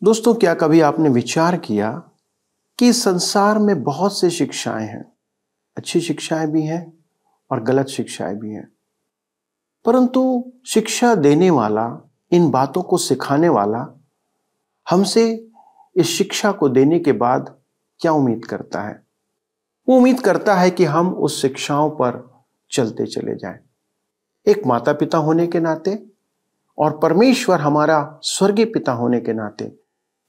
दोस्तों, क्या कभी आपने विचार किया कि इस संसार में बहुत से शिक्षाएं हैं। अच्छी शिक्षाएं भी हैं और गलत शिक्षाएं भी हैं। परंतु शिक्षा देने वाला, इन बातों को सिखाने वाला हमसे इस शिक्षा को देने के बाद क्या उम्मीद करता है? वो उम्मीद करता है कि हम उस शिक्षाओं पर चलते चले जाएं। एक माता पिता होने के नाते और परमेश्वर हमारा स्वर्गीय पिता होने के नाते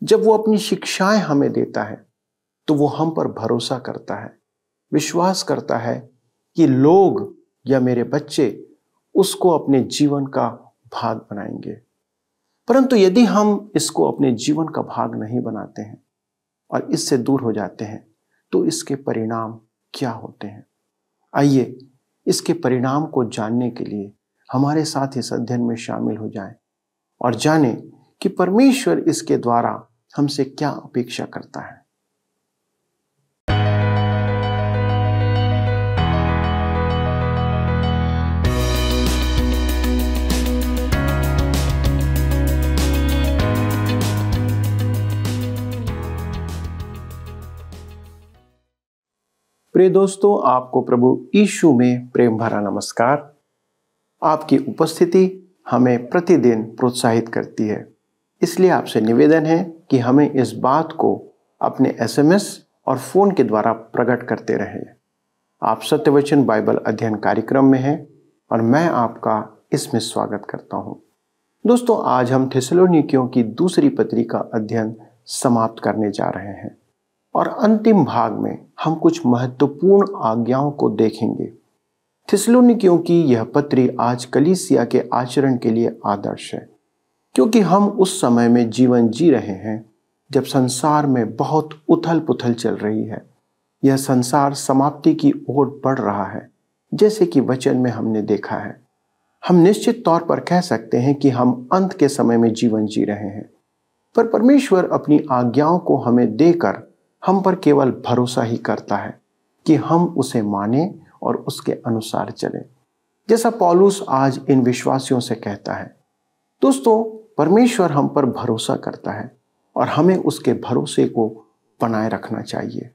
जब वो अपनी शिक्षाएं हमें देता है तो वो हम पर भरोसा करता है, विश्वास करता है कि लोग या मेरे बच्चे उसको अपने जीवन का भाग बनाएंगे। परंतु यदि हम इसको अपने जीवन का भाग नहीं बनाते हैं और इससे दूर हो जाते हैं तो इसके परिणाम क्या होते हैं? आइए इसके परिणाम को जानने के लिए हमारे साथ इस अध्ययन में शामिल हो जाएं और जानें कि परमेश्वर इसके द्वारा हमसे क्या अपेक्षा करता है। प्रिय दोस्तों, आपको प्रभु यीशु में प्रेम भरा नमस्कार। आपकी उपस्थिति हमें प्रतिदिन प्रोत्साहित करती है, इसलिए आपसे निवेदन है कि हमें इस बात को अपने एसएमएस और फ़ोन के द्वारा प्रकट करते रहें। आप सत्यवचन बाइबल अध्ययन कार्यक्रम में हैं और मैं आपका इसमें स्वागत करता हूं। दोस्तों, आज हम थिस्सलुनीकियों की दूसरी पत्री का अध्ययन समाप्त करने जा रहे हैं और अंतिम भाग में हम कुछ महत्वपूर्ण आज्ञाओं को देखेंगे। थिस्सलुनीकियों की यह पत्री आज कलीसिया के आचरण के लिए आदर्श है, क्योंकि हम उस समय में जीवन जी रहे हैं जब संसार में बहुत उथल पुथल चल रही है। यह संसार समाप्ति की ओर बढ़ रहा है, जैसे कि वचन में हमने देखा है। हम निश्चित तौर पर कह सकते हैं कि हम अंत के समय में जीवन जी रहे हैं, पर परमेश्वर अपनी आज्ञाओं को हमें देकर हम पर केवल भरोसा ही करता है कि हम उसे माने और उसके अनुसार चलें, जैसा पौलुस आज इन विश्वासियों से कहता है। दोस्तों, परमेश्वर हम पर भरोसा करता है और हमें उसके भरोसे को बनाए रखना चाहिए।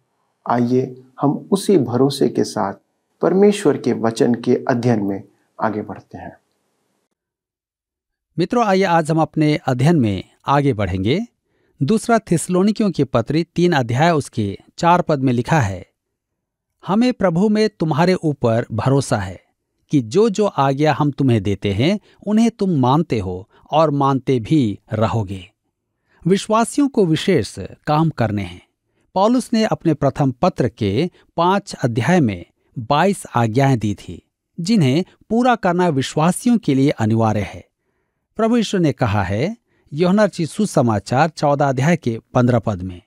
आइए हम उसी भरोसे के साथ परमेश्वर के वचन के अध्ययन में आगे बढ़ते हैं। मित्रों, आइए आज हम अपने अध्ययन में आगे बढ़ेंगे। दूसरा थिस्सलुनीकियों की पत्री 3 अध्याय उसके 4 पद में लिखा है, हमें प्रभु में तुम्हारे ऊपर भरोसा है कि जो जो आज्ञा हम तुम्हें देते हैं उन्हें तुम मानते हो और मानते भी रहोगे। विश्वासियों को विशेष काम करने हैं। पौलुस ने अपने प्रथम पत्र के 5 अध्याय में 22 आज्ञाएं दी थी, जिन्हें पूरा करना विश्वासियों के लिए अनिवार्य है। प्रभु यीशु ने कहा है यूहन्ना रचित सुसमाचार 14 अध्याय के 15 पद में,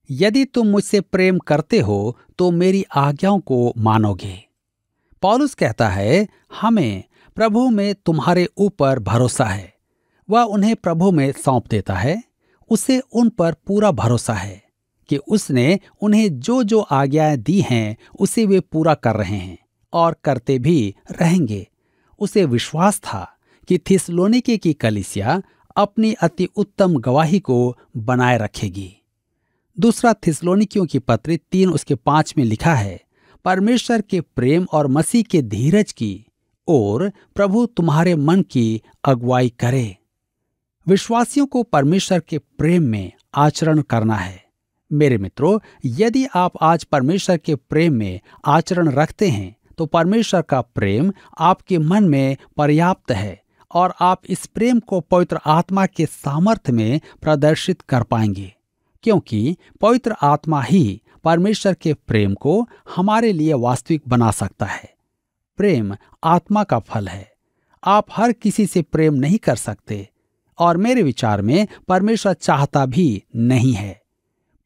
यदि तुम मुझसे प्रेम करते हो तो मेरी आज्ञाओं को मानोगे। पौलुस कहता है हमें प्रभु में तुम्हारे ऊपर भरोसा है। वह उन्हें प्रभु में सौंप देता है। उसे उन पर पूरा भरोसा है कि उसने उन्हें जो जो आज्ञाएं दी हैं उसे वे पूरा कर रहे हैं और करते भी रहेंगे। उसे विश्वास था कि थिस्सलुनीके की कलीसिया अपनी अति उत्तम गवाही को बनाए रखेगी। दूसरा थिस्सलुनीकियों की पत्री 3 उसके 5 में लिखा है, परमेश्वर के प्रेम और मसीह के धीरज की और प्रभु तुम्हारे मन की अगुवाई करे। विश्वासियों को परमेश्वर के प्रेम में आचरण करना है। मेरे मित्रों, यदि आप आज परमेश्वर के प्रेम में आचरण रखते हैं तो परमेश्वर का प्रेम आपके मन में पर्याप्त है और आप इस प्रेम को पवित्र आत्मा के सामर्थ्य में प्रदर्शित कर पाएंगे, क्योंकि पवित्र आत्मा ही परमेश्वर के प्रेम को हमारे लिए वास्तविक बना सकता है। प्रेम आत्मा का फल है। आप हर किसी से प्रेम नहीं कर सकते और मेरे विचार में परमेश्वर चाहता भी नहीं है।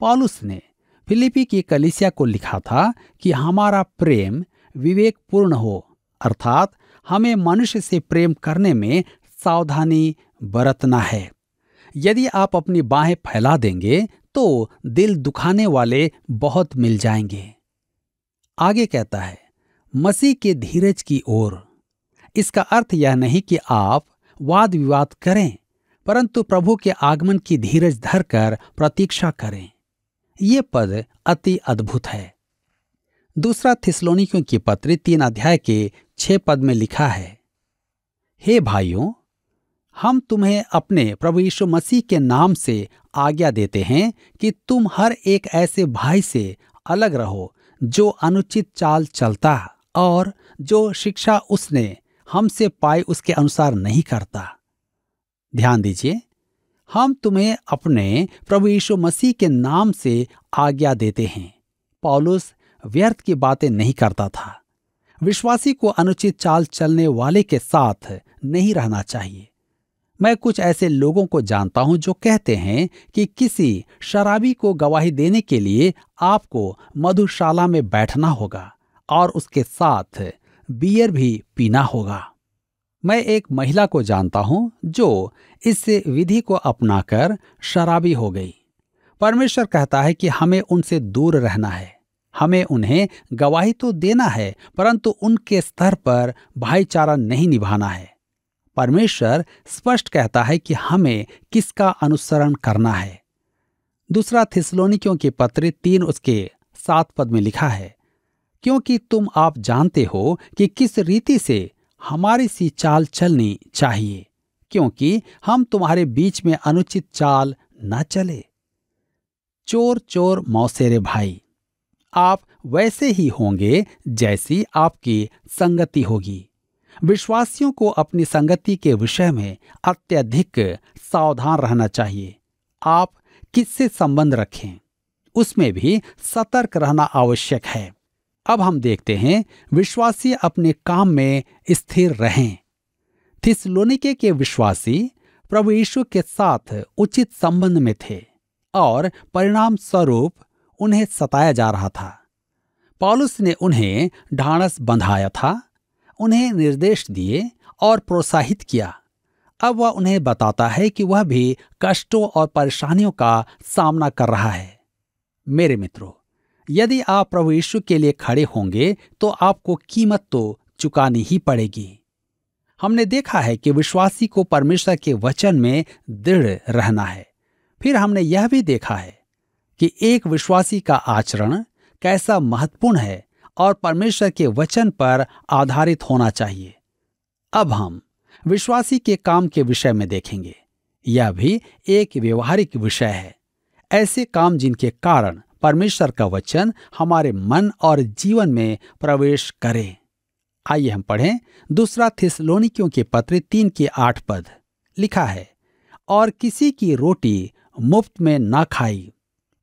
पौलुस ने फिलिप्पी की कलीसिया को लिखा था कि हमारा प्रेम विवेकपूर्ण हो, अर्थात हमें मनुष्य से प्रेम करने में सावधानी बरतना है। यदि आप अपनी बाहें फैला देंगे तो दिल दुखाने वाले बहुत मिल जाएंगे। आगे कहता है मसीह के धीरज की ओर। इसका अर्थ यह नहीं कि आप वाद विवाद करें, परंतु प्रभु के आगमन की धीरज धरकर प्रतीक्षा करें। ये पद अति अद्भुत है। दूसरा थिस्सलुनीकियों की पत्री 3 अध्याय के 6 पद में लिखा है, हे भाइयों, हम तुम्हें अपने प्रभु यीशु मसीह के नाम से आज्ञा देते हैं कि तुम हर एक ऐसे भाई से अलग रहो जो अनुचित चाल चलता और जो शिक्षा उसने हमसे पाई उसके अनुसार नहीं करता। ध्यान दीजिए, हम तुम्हें अपने प्रभु यीशु मसीह के नाम से आज्ञा देते हैं। पौलुस व्यर्थ की बातें नहीं करता था। विश्वासी को अनुचित चाल चलने वाले के साथ नहीं रहना चाहिए। मैं कुछ ऐसे लोगों को जानता हूं जो कहते हैं कि किसी शराबी को गवाही देने के लिए आपको मधुशाला में बैठना होगा और उसके साथ बियर भी पीना होगा। मैं एक महिला को जानता हूं जो इस विधि को अपनाकर शराबी हो गई। परमेश्वर कहता है कि हमें उनसे दूर रहना है। हमें उन्हें गवाही तो देना है, परंतु उनके स्तर पर भाईचारा नहीं निभाना है। परमेश्वर स्पष्ट कहता है कि हमें किसका अनुसरण करना है। दूसरा थिस्सलुनीकियों की पत्री 3 उसके 7 पद में लिखा है, क्योंकि तुम आप जानते हो कि किस रीति से हमारी सी चाल चलनी चाहिए, क्योंकि हम तुम्हारे बीच में अनुचित चाल न चले। चोर चोर मौसेरे भाई, आप वैसे ही होंगे जैसी आपकी संगति होगी। विश्वासियों को अपनी संगति के विषय में अत्यधिक सावधान रहना चाहिए। आप किससे संबंध रखें, उसमें भी सतर्क रहना आवश्यक है। अब हम देखते हैं, विश्वासी अपने काम में स्थिर रहें। थिस्सलुनीके के विश्वासी प्रभु यीशु के साथ उचित संबंध में थे और परिणाम स्वरूप उन्हें सताया जा रहा था। पौलुस ने उन्हें ढाढ़स बंधाया था, उन्हें निर्देश दिए और प्रोत्साहित किया। अब वह उन्हें बताता है कि वह भी कष्टों और परेशानियों का सामना कर रहा है। मेरे मित्रों, यदि आप प्रभु यीशु के लिए खड़े होंगे तो आपको कीमत तो चुकानी ही पड़ेगी। हमने देखा है कि विश्वासी को परमेश्वर के वचन में दृढ़ रहना है। फिर हमने यह भी देखा है कि एक विश्वासी का आचरण कैसा महत्वपूर्ण है और परमेश्वर के वचन पर आधारित होना चाहिए। अब हम विश्वासी के काम के विषय में देखेंगे। यह भी एक व्यवहारिक विषय है। ऐसे काम जिनके कारण परमेश्वर का वचन हमारे मन और जीवन में प्रवेश करे। आइए हम पढ़ें दूसरा थिस्सलुनीकियों के पत्र 3 के 8 पद। लिखा है, और किसी की रोटी मुफ्त में न खाई,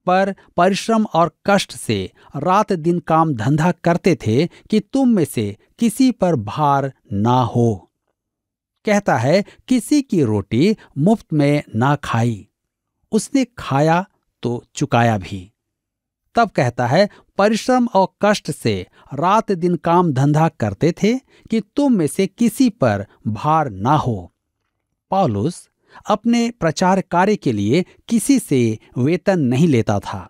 पर परिश्रम और कष्ट से रात दिन काम धंधा करते थे कि तुम में से किसी पर भार ना हो। कहता है किसी की रोटी मुफ्त में ना खाई, उसने खाया तो चुकाया भी। तब कहता है परिश्रम और कष्ट से रात दिन काम धंधा करते थे कि तुम में से किसी पर भार ना हो। पौलुस अपने प्रचार कार्य के लिए किसी से वेतन नहीं लेता था।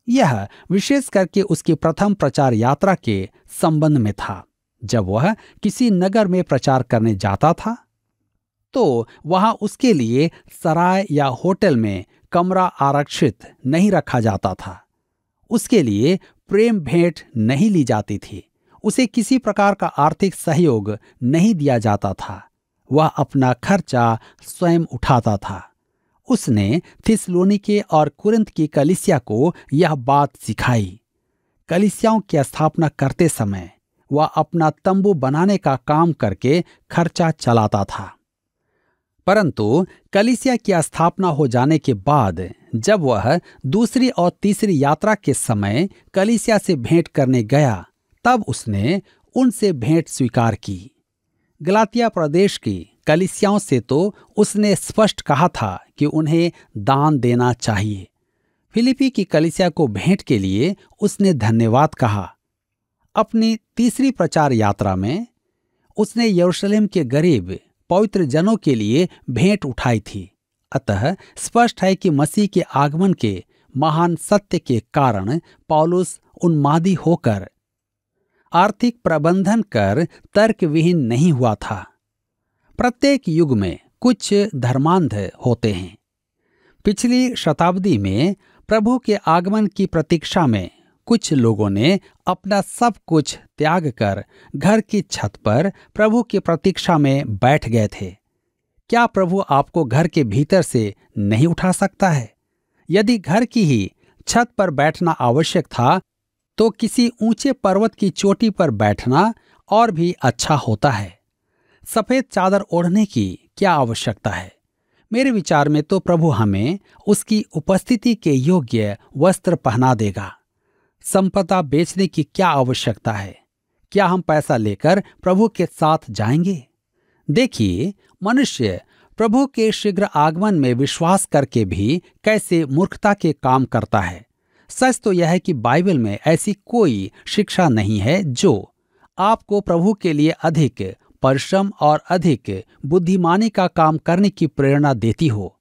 यह विशेष करके उसकी प्रथम प्रचार यात्रा के संबंध में था। जब वह किसी नगर में प्रचार करने जाता था तो वहां उसके लिए सराय या होटल में कमरा आरक्षित नहीं रखा जाता था। उसके लिए प्रेम भेंट नहीं ली जाती थी। उसे किसी प्रकार का आर्थिक सहयोग नहीं दिया जाता था। वह अपना खर्चा स्वयं उठाता था। उसने थिस्सलुनीके और कुरिन्थ की कलीसिया को यह बात सिखाई। कलीसियाओं की स्थापना करते समय वह अपना तंबू बनाने का काम करके खर्चा चलाता था। परंतु कलीसिया की स्थापना हो जाने के बाद जब वह दूसरी और तीसरी यात्रा के समय कलीसिया से भेंट करने गया, तब उसने उनसे भेंट स्वीकार की। गलातिया प्रदेश की कलीसियाओं से तो उसने स्पष्ट कहा था कि उन्हें दान देना चाहिए। फिलिपी की कलीसिया को भेंट के लिए उसने धन्यवाद कहा। अपनी तीसरी प्रचार यात्रा में उसने यरूशलेम के गरीब पवित्र जनों के लिए भेंट उठाई थी। अतः स्पष्ट है कि मसीह के आगमन के महान सत्य के कारण पौलुस उन्मादी होकर आर्थिक प्रबंधन कर तर्क विहीन नहीं हुआ था। प्रत्येक युग में कुछ धर्मांध होते हैं। पिछली शताब्दी में प्रभु के आगमन की प्रतीक्षा में कुछ लोगों ने अपना सब कुछ त्याग कर घर की छत पर प्रभु की प्रतीक्षा में बैठ गए थे। क्या प्रभु आपको घर के भीतर से नहीं उठा सकता है? यदि घर की ही छत पर बैठना आवश्यक था तो किसी ऊंचे पर्वत की चोटी पर बैठना और भी अच्छा होता है। सफेद चादर ओढ़ने की क्या आवश्यकता है? मेरे विचार में तो प्रभु हमें उसकी उपस्थिति के योग्य वस्त्र पहना देगा। संपदा बेचने की क्या आवश्यकता है? क्या हम पैसा लेकर प्रभु के साथ जाएंगे? देखिए, मनुष्य प्रभु के शीघ्र आगमन में विश्वास करके भी कैसे मूर्खता के काम करता है। सच तो यह है कि बाइबल में ऐसी कोई शिक्षा नहीं है जो आपको प्रभु के लिए अधिक परिश्रम और अधिक बुद्धिमानी का काम करने की प्रेरणा देती हो।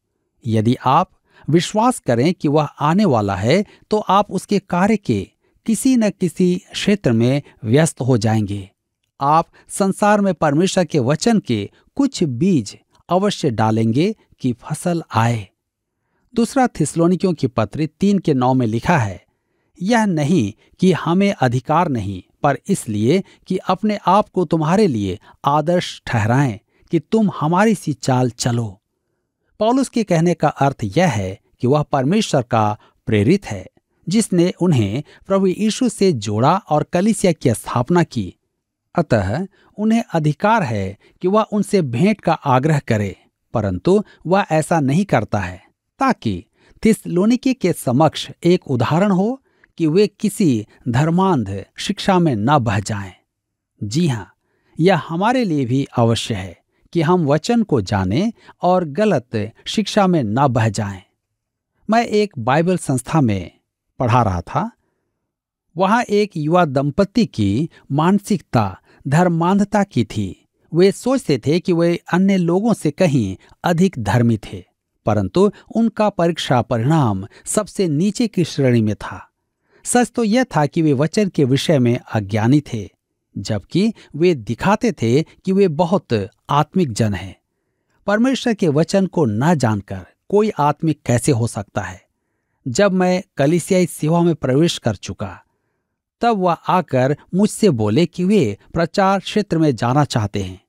यदि आप विश्वास करें कि वह आने वाला है तो आप उसके कार्य के किसी न किसी क्षेत्र में व्यस्त हो जाएंगे। आप संसार में परमेश्वर के वचन के कुछ बीज अवश्य डालेंगे कि फसल आए। दूसरा थिस्सलुनीकियों की पत्री 3:9 में लिखा है, यह नहीं कि हमें अधिकार नहीं, पर इसलिए कि अपने आप को तुम्हारे लिए आदर्श ठहराएं कि तुम हमारी सी चाल चलो। पौलुस के कहने का अर्थ यह है कि वह परमेश्वर का प्रेरित है, जिसने उन्हें प्रभु यीशु से जोड़ा और कलीसिया की स्थापना की। अतः उन्हें अधिकार है कि वह उनसे भेंट का आग्रह करे, परंतु वह ऐसा नहीं करता है ताकि थिस्सलुनीके के समक्ष एक उदाहरण हो कि वे किसी धर्मांध शिक्षा में न बह जाएं। जी हाँ, यह हमारे लिए भी अवश्य है कि हम वचन को जानें और गलत शिक्षा में न बह जाएं। मैं एक बाइबल संस्था में पढ़ा रहा था। वहां एक युवा दंपति की मानसिकता धर्मांधता की थी। वे सोचते थे कि वे अन्य लोगों से कहीं अधिक धर्मी थे, परंतु उनका परीक्षा परिणाम सबसे नीचे की श्रेणी में था। सच तो यह था कि वे वचन के विषय में अज्ञानी थे, जबकि वे दिखाते थे कि वे बहुत आत्मिक जन हैं। परमेश्वर के वचन को न जानकर कोई आत्मिक कैसे हो सकता है? जब मैं कलीसियाई सेवा में प्रवेश कर चुका, तब वह आकर मुझसे बोले कि वे प्रचार क्षेत्र में जाना चाहते हैं।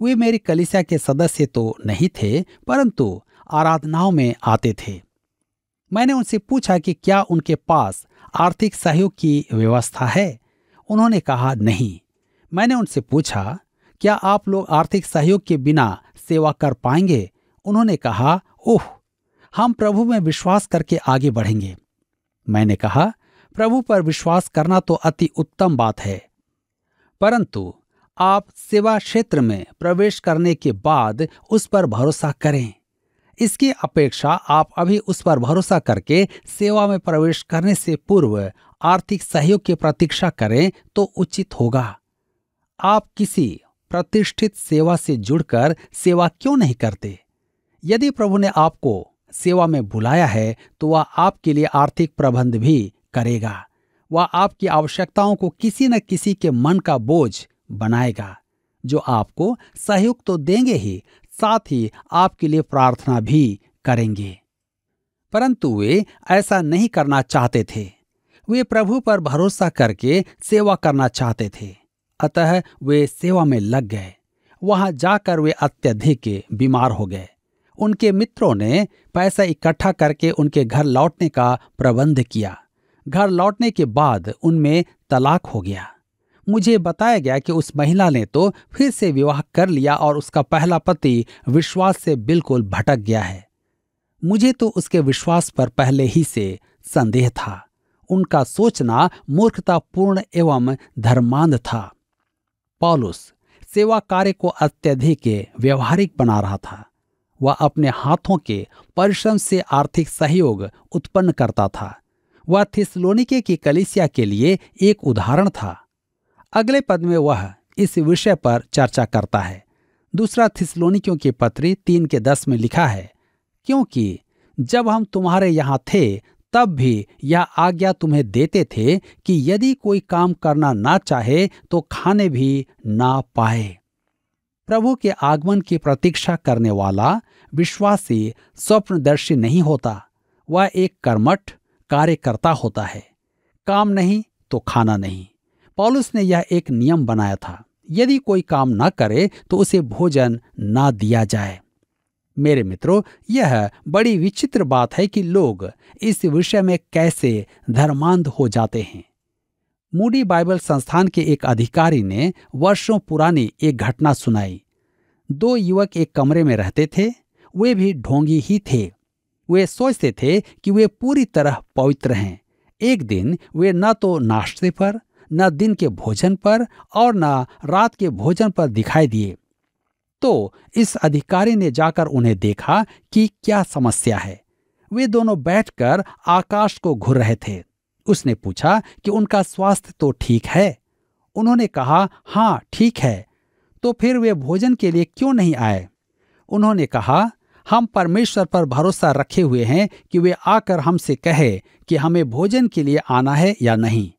वे मेरी कलीसिया के सदस्य तो नहीं थे, परंतु आराधनाओं में आते थे। मैंने उनसे पूछा कि क्या उनके पास आर्थिक सहयोग की व्यवस्था है? उन्होंने कहा नहीं। मैंने उनसे पूछा, क्या आप लोग आर्थिक सहयोग के बिना सेवा कर पाएंगे? उन्होंने कहा, ओह, हम प्रभु में विश्वास करके आगे बढ़ेंगे। मैंने कहा, प्रभु पर विश्वास करना तो अति उत्तम बात है, परंतु आप सेवा क्षेत्र में प्रवेश करने के बाद उस पर भरोसा करें। इसकी अपेक्षा आप अभी उस पर भरोसा करके सेवा में प्रवेश करने से पूर्व आर्थिक सहयोग की प्रतीक्षा करें तो उचित होगा। आप किसी प्रतिष्ठित सेवा से जुड़कर सेवा क्यों नहीं करते? यदि प्रभु ने आपको सेवा में बुलाया है तो वह आपके लिए आर्थिक प्रबंध भी करेगा। वह आपकी आवश्यकताओं को किसी न किसी के मन का बोझ बनाएगा, जो आपको सहयोग तो देंगे ही, साथ ही आपके लिए प्रार्थना भी करेंगे। परंतु वे ऐसा नहीं करना चाहते थे। वे प्रभु पर भरोसा करके सेवा करना चाहते थे। अतः वे सेवा में लग गए। वहां जाकर वे अत्यधिक बीमार हो गए। उनके मित्रों ने पैसा इकट्ठा करके उनके घर लौटने का प्रबंध किया। घर लौटने के बाद उनमें तलाक हो गया। मुझे बताया गया कि उस महिला ने तो फिर से विवाह कर लिया और उसका पहला पति विश्वास से बिल्कुल भटक गया है। मुझे तो उसके विश्वास पर पहले ही से संदेह था। उनका सोचना मूर्खतापूर्ण एवं धर्मांध था। पौलुस सेवा कार्य को अत्यधिक व्यवहारिक बना रहा था। वह अपने हाथों के परिश्रम से आर्थिक सहयोग उत्पन्न करता था। वह थिस्सलुनीके की कलीसिया के लिए एक उदाहरण था। अगले पद में वह इस विषय पर चर्चा करता है। दूसरा थिस्सलुनीकियों की पत्री 3:10 में लिखा है, क्योंकि जब हम तुम्हारे यहाँ थे तब भी यह आज्ञा तुम्हें देते थे कि यदि कोई काम करना ना चाहे तो खाने भी ना पाए। प्रभु के आगमन की प्रतीक्षा करने वाला विश्वासी स्वप्नदर्शी नहीं होता, वह एक कर्मठ कार्यकर्ता होता है। काम नहीं तो खाना नहीं। पौलुस ने यह एक नियम बनाया था, यदि कोई काम न करे तो उसे भोजन ना दिया जाए। मेरे मित्रों, यह बड़ी विचित्र बात है कि लोग इस विषय में कैसे धर्मांध हो जाते हैं। मूडी बाइबल संस्थान के एक अधिकारी ने वर्षों पुरानी एक घटना सुनाई। 2 युवक एक कमरे में रहते थे। वे भी ढोंगी ही थे। वे सोचते थे कि वे पूरी तरह पवित्र हैं। एक दिन वे न तो नाश्ते पर, न दिन के भोजन पर और न रात के भोजन पर दिखाई दिए। तो इस अधिकारी ने जाकर उन्हें देखा कि क्या समस्या है। वे दोनों बैठकर आकाश को घूर रहे थे। उसने पूछा कि उनका स्वास्थ्य तो ठीक है। उन्होंने कहा, हाँ ठीक है। तो फिर वे भोजन के लिए क्यों नहीं आए? उन्होंने कहा, हम परमेश्वर पर भरोसा रखे हुए हैं कि वे आकर हमसे कहे कि हमें भोजन के लिए आना है या नहीं।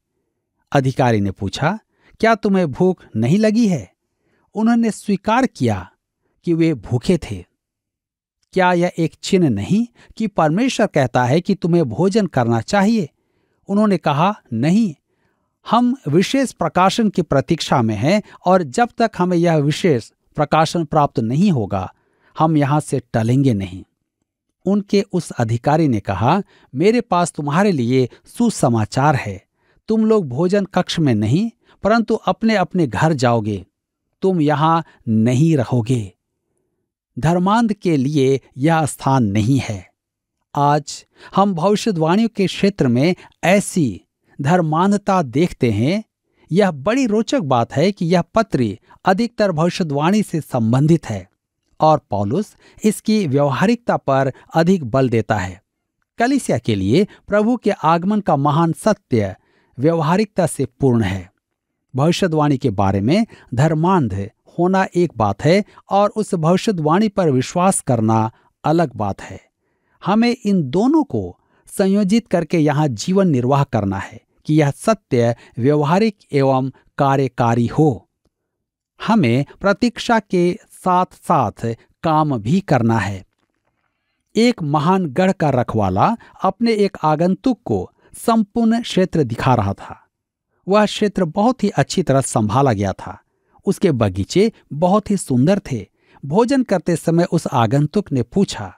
अधिकारी ने पूछा, क्या तुम्हें भूख नहीं लगी है? उन्होंने स्वीकार किया कि वे भूखे थे। क्या यह एक चिन्ह नहीं कि परमेश्वर कहता है कि तुम्हें भोजन करना चाहिए? उन्होंने कहा, नहीं, हम विशेष प्रकाशन की प्रतीक्षा में हैं और जब तक हमें यह विशेष प्रकाशन प्राप्त नहीं होगा हम यहां से टलेंगे नहीं। उनके उस अधिकारी ने कहा, मेरे पास तुम्हारे लिए सुसमाचार है। तुम लोग भोजन कक्ष में नहीं परंतु अपने अपने घर जाओगे। तुम यहां नहीं रहोगे। धर्मांध के लिए यह स्थान नहीं है। आज हम भविष्यवाणियों के क्षेत्र में ऐसी धर्मांधता देखते हैं। यह बड़ी रोचक बात है कि यह पत्री अधिकतर भविष्यवाणी से संबंधित है और पौलुस इसकी व्यवहारिकता पर अधिक बल देता है। कलीसिया के लिए प्रभु के आगमन का महान सत्य व्यवहारिकता से पूर्ण है। भविष्यवाणी के बारे में धर्मांध होना एक बात है और उस भविष्यवाणी पर विश्वास करना अलग बात है। हमें इन दोनों को संयोजित करके यहाँ जीवन निर्वाह करना है कि यह सत्य व्यवहारिक एवं कार्यकारी हो। हमें प्रतीक्षा के साथ साथ काम भी करना है। एक महान गढ़ का रखवाला अपने एक आगंतुक को संपूर्ण क्षेत्र दिखा रहा था। वह क्षेत्र बहुत ही अच्छी तरह संभाला गया था। उसके बगीचे बहुत ही सुंदर थे। भोजन करते समय उस आगंतुक ने पूछा,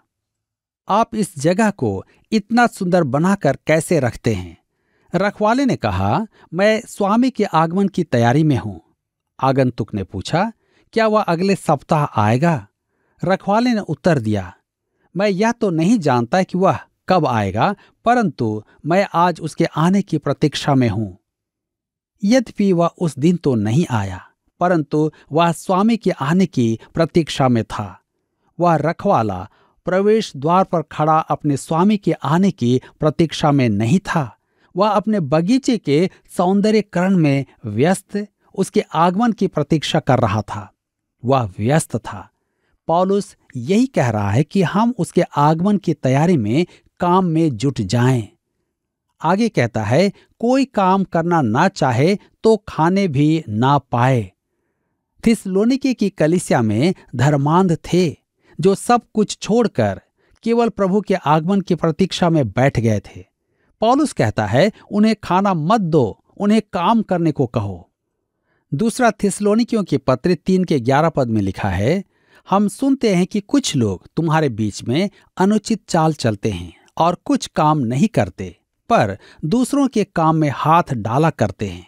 आप इस जगह को इतना सुंदर बनाकर कैसे रखते हैं? रखवाले ने कहा, मैं स्वामी के आगमन की तैयारी में हूं। आगंतुक ने पूछा, क्या वह अगले सप्ताह आएगा? रखवाले ने उत्तर दिया, मैं यह तो नहीं जानता कि वह कब आएगा, परंतु मैं आज उसके आने की प्रतीक्षा में हूं। यद्यपि वह उस दिन तो नहीं आया, परंतु वह स्वामी के आने की प्रतीक्षा में था। वह रखवाला प्रवेश द्वार पर खड़ा अपने स्वामी के आने की प्रतीक्षा में नहीं था। वह अपने बगीचे के सौंदर्यकरण में व्यस्त उसके आगमन की प्रतीक्षा कर रहा था। वह व्यस्त था। पौलुस यही कह रहा है कि हम उसके आगमन की तैयारी में काम में जुट जाएं। आगे कहता है, कोई काम करना ना चाहे तो खाने भी ना पाए। थिस्सलुनीके की कलीसिया में धर्मांध थे जो सब कुछ छोड़कर केवल प्रभु के आगमन की प्रतीक्षा में बैठ गए थे। पौलुस कहता है, उन्हें खाना मत दो, उन्हें काम करने को कहो। दूसरा थिस्सलुनीकियों की पत्र 3:11 में लिखा है, हम सुनते हैं कि कुछ लोग तुम्हारे बीच में अनुचित चाल चलते हैं और कुछ काम नहीं करते पर दूसरों के काम में हाथ डाला करते हैं।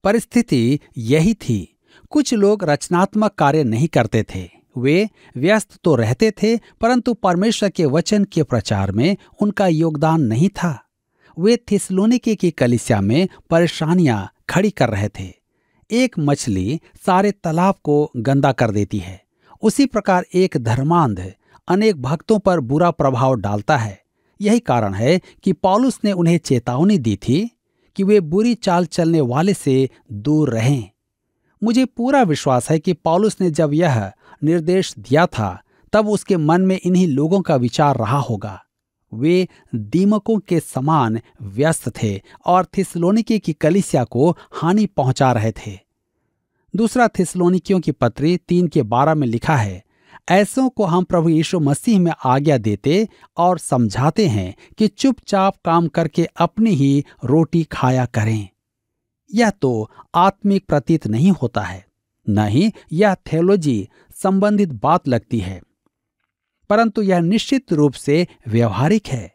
परिस्थिति यही थी। कुछ लोग रचनात्मक कार्य नहीं करते थे। वे व्यस्त तो रहते थे परंतु परमेश्वर के वचन के प्रचार में उनका योगदान नहीं था। वे थिस्सलुनीके की कलीसिया में परेशानियां खड़ी कर रहे थे। एक मछली सारे तालाब को गंदा कर देती है, उसी प्रकार एक धर्मांध अनेक भक्तों पर बुरा प्रभाव डालता है। यही कारण है कि पौलुस ने उन्हें चेतावनी दी थी कि वे बुरी चाल चलने वाले से दूर रहें। मुझे पूरा विश्वास है कि पौलुस ने जब यह निर्देश दिया था तब उसके मन में इन्हीं लोगों का विचार रहा होगा। वे दीमकों के समान व्यस्त थे और थिस्सलुनीके की कलीसिया को हानि पहुंचा रहे थे। दूसरा थिस्सलुनीकियों की पत्री 3:12 में लिखा है, ऐसों को हम प्रभु यीशु मसीह में आज्ञा देते और समझाते हैं कि चुपचाप काम करके अपनी ही रोटी खाया करें। यह तो आत्मिक प्रतीत नहीं होता है, न ही यह थियोलॉजी संबंधित बात लगती है, परंतु यह निश्चित रूप से व्यवहारिक है।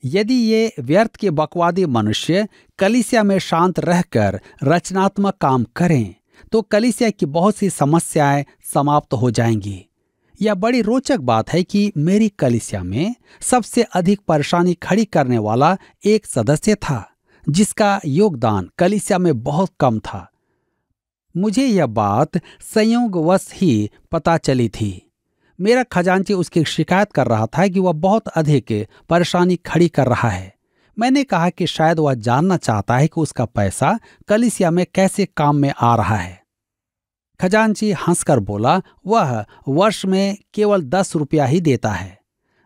यदि ये व्यर्थ के बकवादी मनुष्य कलीसिया में शांत रहकर रचनात्मक काम करें तो कलीसिया की बहुत सी समस्याएं समाप्त हो जाएंगी। यह बड़ी रोचक बात है कि मेरी कलीसिया में सबसे अधिक परेशानी खड़ी करने वाला एक सदस्य था जिसका योगदान कलीसिया में बहुत कम था। मुझे यह बात संयोगवश ही पता चली थी। मेरा खजांची उसकी शिकायत कर रहा था कि वह बहुत अधिक परेशानी खड़ी कर रहा है। मैंने कहा कि शायद वह जानना चाहता है कि उसका पैसा कलीसिया में कैसे काम में आ रहा है। खजांची हंसकर बोला, वह वर्ष में केवल 10 रुपया ही देता है।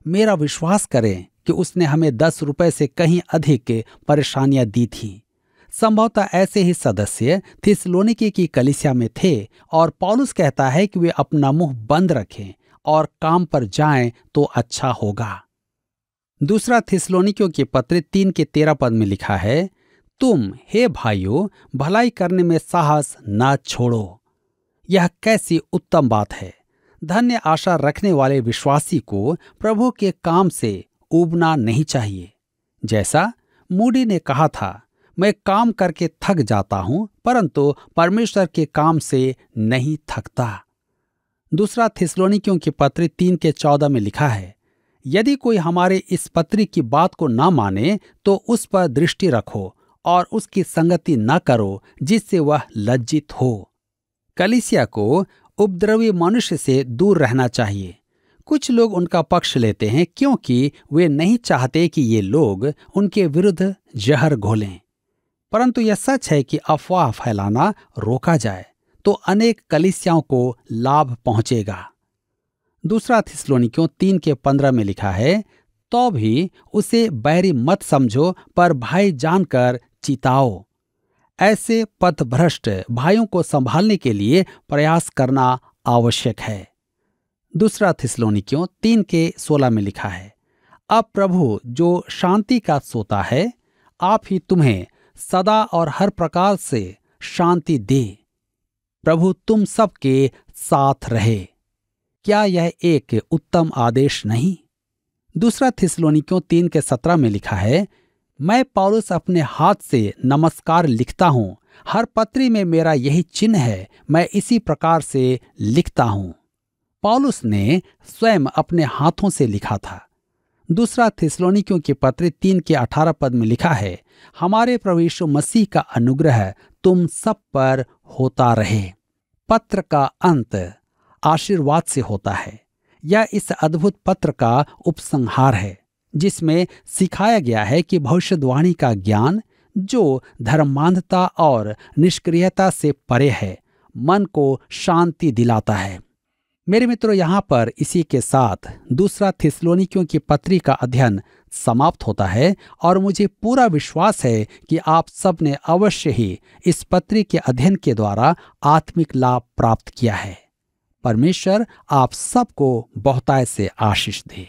मेरा विश्वास करें कि उसने हमें 10 रुपए से कहीं अधिक परेशानियां दी थी। संभवतः ऐसे ही सदस्य थिस्सलुनीके की कलीसिया में थे और पौलुस कहता है कि वे अपना मुंह बंद रखें और काम पर जाएं तो अच्छा होगा। दूसरा थिस्सलुनीकियों की पत्र 3:13 में लिखा है, तुम हे भाइयों भलाई करने में साहस ना छोड़ो। यह कैसी उत्तम बात है। धन्य आशा रखने वाले विश्वासी को प्रभु के काम से ऊबना नहीं चाहिए। जैसा मूडी ने कहा था, मैं काम करके थक जाता हूं परंतु परमेश्वर के काम से नहीं थकता। दूसरा थिस्सलुनीकियों की पत्री 3:14 में लिखा है, यदि कोई हमारे इस पत्री की बात को न माने तो उस पर दृष्टि रखो और उसकी संगति न करो जिससे वह लज्जित हो। कलीसिया को उपद्रवी मनुष्य से दूर रहना चाहिए। कुछ लोग उनका पक्ष लेते हैं क्योंकि वे नहीं चाहते कि ये लोग उनके विरुद्ध जहर घोलें, परंतु यह सच है कि अफवाह फैलाना रोका जाए तो अनेक कलीसियाओं को लाभ पहुंचेगा। दूसरा थिस्सलुनीकियों 3:15 में लिखा है, तो भी उसे बैरी मत समझो पर भाई जानकर चिताओ। ऐसे पथभ्रष्ट भाइयों को संभालने के लिए प्रयास करना आवश्यक है। दूसरा थिस्सलुनीकियों 3:16 में लिखा है, अब प्रभु जो शांति का सोता है आप ही तुम्हें सदा और हर प्रकार से शांति दे। प्रभु तुम सबके साथ रहे। क्या यह एक उत्तम आदेश नहीं? दूसरा थिस्सलुनीकियों 3:17 में लिखा है, मैं पौलुस अपने हाथ से नमस्कार लिखता हूं। हर पत्री में मेरा यही चिन्ह है, मैं इसी प्रकार से लिखता हूं। पौलुस ने स्वयं अपने हाथों से लिखा था। दूसरा थिस्सलुनीकियों की पत्री 3:18 में लिखा है, हमारे प्रभु यीशु मसीह का अनुग्रह तुम सब पर होता रहे। पत्र का अंत आशीर्वाद से होता है। यह इस अद्भुत पत्र का उपसंहार है जिसमें सिखाया गया है कि भविष्यवाणी का ज्ञान जो धर्मांधता और निष्क्रियता से परे है मन को शांति दिलाता है। मेरे मित्रों, यहाँ पर इसी के साथ दूसरा थिस्सलुनीकियों की पत्री का अध्ययन समाप्त होता है और मुझे पूरा विश्वास है कि आप सब ने अवश्य ही इस पत्री के अध्ययन के द्वारा आत्मिक लाभ प्राप्त किया है। परमेश्वर आप सबको बहुतायत से आशीष दे।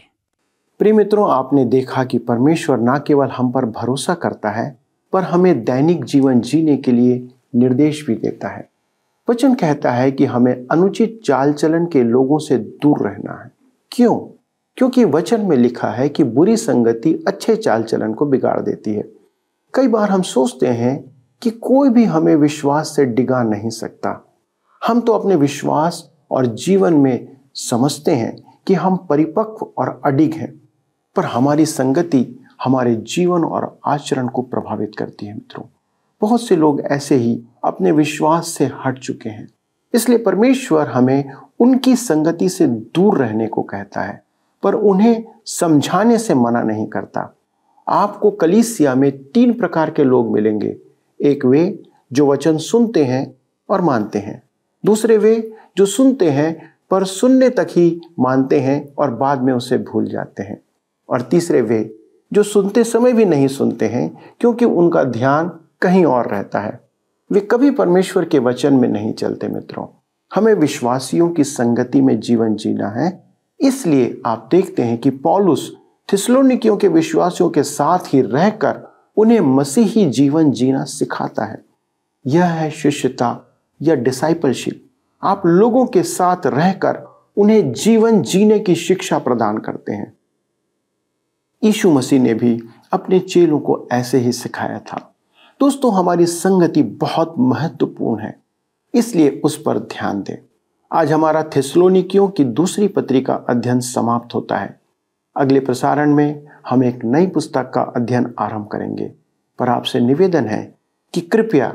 प्रिय मित्रों, आपने देखा कि परमेश्वर न केवल हम पर भरोसा करता है पर हमें दैनिक जीवन जीने के लिए निर्देश भी देता है। वचन कहता है कि हमें अनुचित चाल चलन के लोगों से दूर रहना है। क्यों? क्योंकि वचन में लिखा है कि बुरी संगति अच्छे चाल चलन को बिगाड़ देती है। कई बार हम सोचते हैं कि कोई भी हमें विश्वास से डिगा नहीं सकता। हम तो अपने विश्वास और जीवन में समझते हैं कि हम परिपक्व और अडिग हैं, पर हमारी संगति हमारे जीवन और आचरण को प्रभावित करती है। मित्रों, बहुत से लोग ऐसे ही अपने विश्वास से हट चुके हैं। इसलिए परमेश्वर हमें उनकी संगति से दूर रहने को कहता है, पर उन्हें समझाने से मना नहीं करता। आपको कलीसिया में 3 प्रकार के लोग मिलेंगे। एक वे जो वचन सुनते हैं और मानते हैं, दूसरे वे जो सुनते हैं पर सुनने तक ही मानते हैं और बाद में उसे भूल जाते हैं, और तीसरे वे जो सुनते समय भी नहीं सुनते हैं क्योंकि उनका ध्यान कहीं और रहता है। वे कभी परमेश्वर के वचन में नहीं चलते। मित्रों, हमें विश्वासियों की संगति में जीवन जीना है। इसलिए आप देखते हैं कि पौलुस थिस्सलुनीकियों के विश्वासियों के साथ ही रहकर उन्हें मसीही जीवन जीना सिखाता है। यह है शिष्यता या डिसाइपलशिप। आप लोगों के साथ रहकर उन्हें जीवन जीने की शिक्षा प्रदान करते हैं। यीशु मसीह ने भी अपने चेलों को ऐसे ही सिखाया था। दोस्तों, हमारी संगति बहुत महत्वपूर्ण है, इसलिए उस पर ध्यान दें। आज हमारा थिस्सलुनीकियों की दूसरी पत्री का अध्ययन समाप्त होता है। अगले प्रसारण में हम एक नई पुस्तक का अध्ययन आरंभ करेंगे, पर आपसे निवेदन है कि कृपया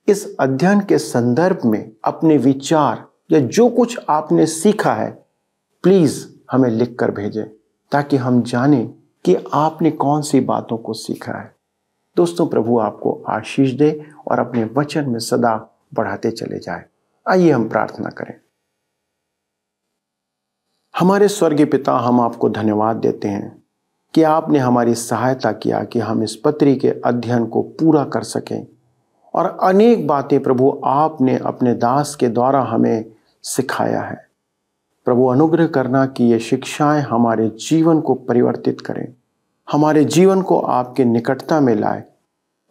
इस अध्ययन के संदर्भ में अपने विचार या जो कुछ आपने सीखा है प्लीज हमें लिखकर भेजें, ताकि हम जानें कि आपने कौन सी बातों को सीखा है। दोस्तों, प्रभु आपको आशीष दे और अपने वचन में सदा बढ़ाते चले जाए। आइए हम प्रार्थना करें। हमारे स्वर्गीय पिता, हम आपको धन्यवाद देते हैं कि आपने हमारी सहायता किया कि हम इस पत्री के अध्ययन को पूरा कर सकें, और अनेक बातें प्रभु आपने अपने दास के द्वारा हमें सिखाया है। प्रभु, अनुग्रह करना कि ये शिक्षाएं हमारे जीवन को परिवर्तित करें, हमारे जीवन को आपके निकटता में लाए,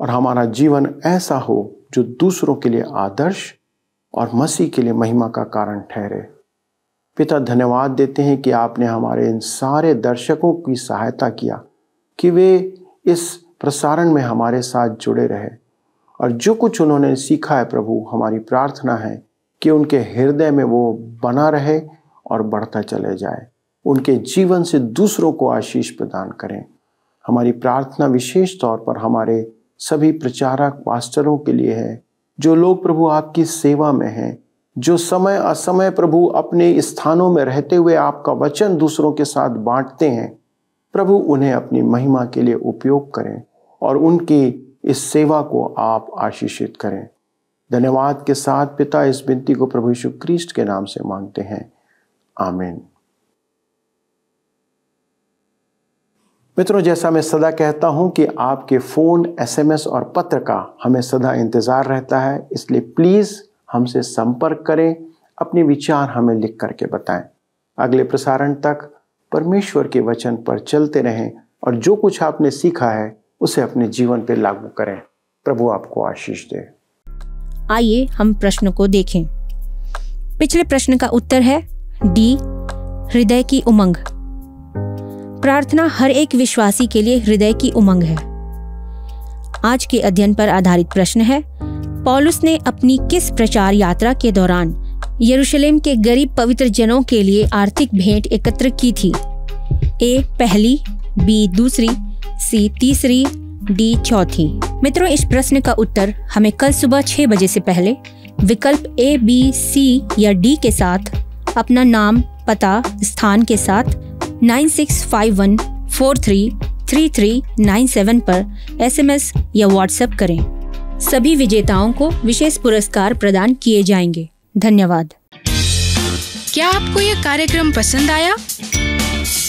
और हमारा जीवन ऐसा हो जो दूसरों के लिए आदर्श और मसीह के लिए महिमा का कारण ठहरे। पिता, धन्यवाद देते हैं कि आपने हमारे इन सारे दर्शकों की सहायता किया कि वे इस प्रसारण में हमारे साथ जुड़े रहे, और जो कुछ उन्होंने सीखा है प्रभु, हमारी प्रार्थना है कि उनके हृदय में वो बना रहे और बढ़ता चले जाए। उनके जीवन से दूसरों को आशीष प्रदान करें। हमारी प्रार्थना विशेष तौर पर हमारे सभी प्रचारक पास्टरों के लिए है, जो लोग प्रभु आपकी सेवा में हैं, जो समय असमय प्रभु अपने स्थानों में रहते हुए आपका वचन दूसरों के साथ बांटते हैं। प्रभु, उन्हें अपनी महिमा के लिए उपयोग करें और उनकी इस सेवा को आप आशीषित करें। धन्यवाद के साथ पिता, इस विनती को प्रभु यीशु क्रिस्ट के नाम से मांगते हैं, आमीन। मित्रों, जैसा मैं सदा कहता हूं कि आपके फोन, एसएमएस और पत्र का हमें सदा इंतजार रहता है, इसलिए प्लीज हमसे संपर्क करें, अपने विचार हमें लिख करके बताएं। अगले प्रसारण तक परमेश्वर के वचन पर चलते रहें और जो कुछ आपने सीखा है उसे अपने जीवन पर लागू करें। प्रभु आपको आशीष दे। आइए हम प्रश्न को देखें। पिछले प्रश्न का उत्तर है डी, हृदय की उमंग। प्रार्थना हर एक विश्वासी के लिए हृदय की उमंग है। आज के अध्ययन पर आधारित प्रश्न है, पौलुस ने अपनी किस प्रचार यात्रा के दौरान यरूशलेम के गरीब पवित्र जनों के लिए आर्थिक भेंट एकत्र की थी? ए पहली, बी दूसरी, सी तीसरी, डी चौथी। मित्रों, इस प्रश्न का उत्तर हमें कल सुबह 6 बजे से पहले विकल्प ए, बी, सी या डी के साथ अपना नाम, पता, स्थान के साथ 9651433397 पर एसएमएस या व्हाट्सएप करें। सभी विजेताओं को विशेष पुरस्कार प्रदान किए जाएंगे। धन्यवाद। क्या आपको यह कार्यक्रम पसंद आया?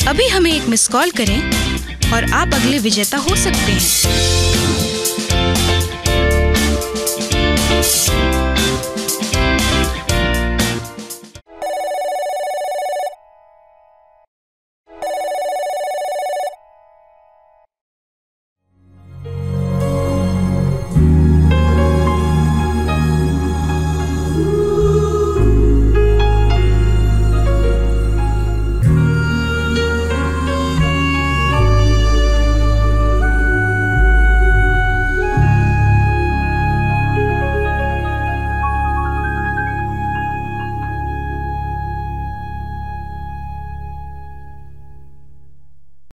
अभी हमें एक मिस कॉल करें और आप अगले विजेता हो सकते हैं।